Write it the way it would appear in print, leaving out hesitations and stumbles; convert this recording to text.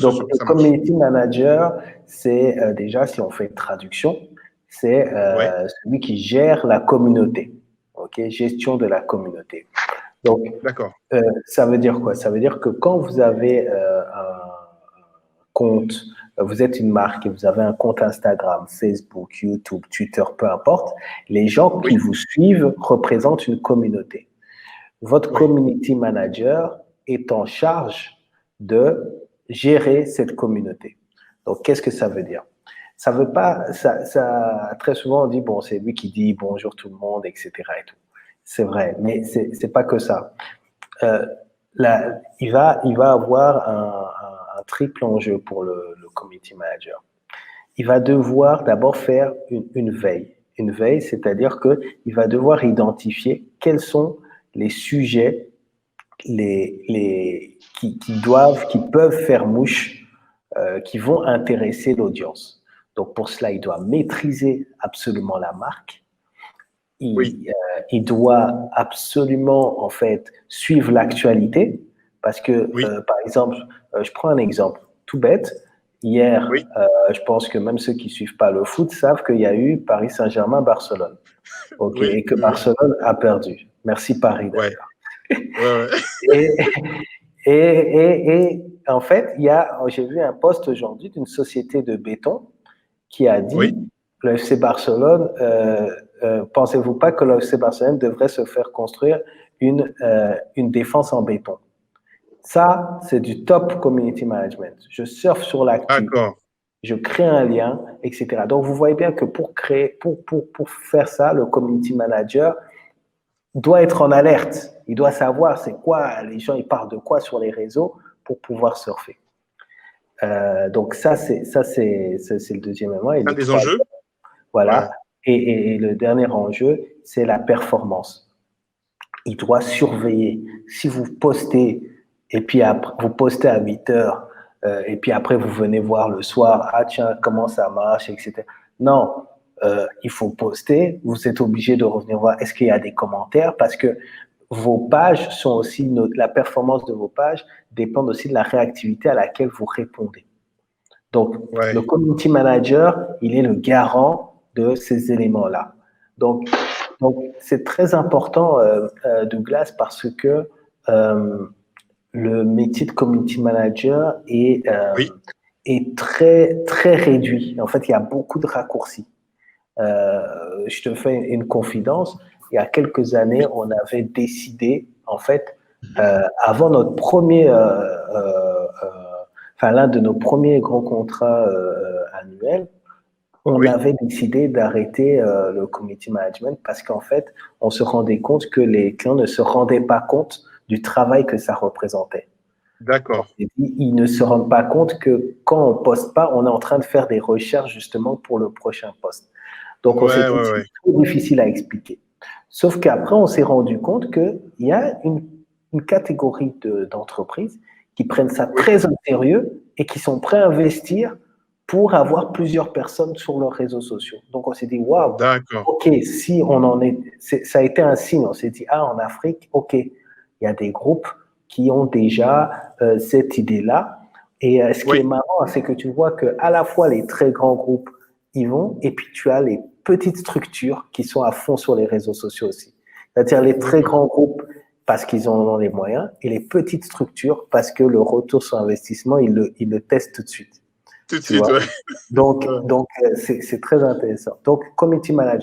Donc, sociaux, le ça marche. community manager, c'est déjà, si on fait une traduction, c'est Ouais, celui qui gère la communauté. OK? Gestion de la communauté. Donc, d'accord. ça veut dire quoi? Ça veut dire que quand vous avez un compte, vous êtes une marque et vous avez un compte Instagram, Facebook, YouTube, Twitter, peu importe, les gens qui Oui, vous suivent représentent une communauté. Votre oui, community manager est en charge de gérer cette communauté. Donc, qu'est-ce que ça veut dire? Ça veut pas, très souvent on dit, bon, c'est lui qui dit bonjour tout le monde, etc. et tout. C'est vrai, mais c'est pas que ça. Euh, il va avoir un triple enjeu pour le community manager. Il va devoir d'abord faire une veille. Une veille, c'est-à-dire qu'il va devoir identifier quels sont les sujets qui peuvent faire mouche, qui vont intéresser l'audience. Donc pour cela, il doit maîtriser absolument la marque. oui, Il doit absolument en fait suivre l'actualité parce que oui, par exemple, je prends un exemple tout bête. Hier, oui, je pense que même ceux qui suivent pas le foot savent qu'il y a eu Paris Saint-Germain-Barcelone. Ok, oui, et que oui, Barcelone a perdu. Merci Paris ouais, d'ailleurs. ouais, ouais. Et, et en fait, j'ai vu un post aujourd'hui d'une société de béton qui a dit Oui, le FC Barcelone, pensez-vous pas que le FC Barcelone devrait se faire construire une défense en béton? Ça, c'est du top community management. Je surfe sur l'actu, d'accord. je crée un lien, etc. Donc, vous voyez bien que pour faire ça, le community manager doit être en alerte. Il doit savoir c'est quoi, les gens, ils parlent de quoi sur les réseaux pour pouvoir surfer. Donc, c'est le deuxième élément. Et Un le des troisième, enjeux? voilà. Ouais, Et le dernier enjeu, c'est la performance. Il doit surveiller. Si vous postez et puis après, vous postez à 8 heures et puis après vous venez voir le soir, ah tiens, comment ça marche, etc. Non, il faut poster. Vous êtes obligé de revenir voir est-ce qu'il y a des commentaires parce que vos pages sont aussi, la performance de vos pages dépend aussi de la réactivité à laquelle vous répondez. Donc, le ouais. community manager, il est le garant de ces éléments-là. Donc, donc c'est très important, Douglas, parce que euh, le métier de community manager Oui, est très, très réduit. En fait, il y a beaucoup de raccourcis. Je te fais une confidence. Il y a quelques années, oui, on avait décidé, en fait, avant notre enfin l'un de nos premiers grands contrats annuels, on oui, avait décidé d'arrêter le community management parce qu'en fait, on se rendait compte que les clients ne se rendaient pas compte du travail que ça représentait. d'accord. Ils ne se rendent pas compte que quand on poste pas, on est en train de faire des recherches justement pour le prochain poste. Donc, on s'est Ouais, dit, ouais, c'est ouais. trop difficile à expliquer. Sauf qu'après, on s'est rendu compte qu'il y a une catégorie d'entreprises qui prennent ça Oui, très au sérieux et qui sont prêts à investir pour avoir plusieurs personnes sur leurs réseaux sociaux. Donc, on s'est dit, waouh, d'accord. OK, si on en ça a été un signe. On s'est dit, ah, en Afrique, OK, il y a des groupes qui ont déjà cette idée-là. Et ce qui est Oui, marrant, c'est que tu vois que à la fois les très grands groupes y vont, et puis tu as les petites structures qui sont à fond sur les réseaux sociaux aussi. C'est-à-dire les très d'accord. grands groupes parce qu'ils en ont les moyens, et les petites structures parce que le retour sur investissement, ils le testent tout de suite. Tout de Tu suite, vois? ouais. Donc, Ouais. donc c'est très intéressant. Donc, community manager,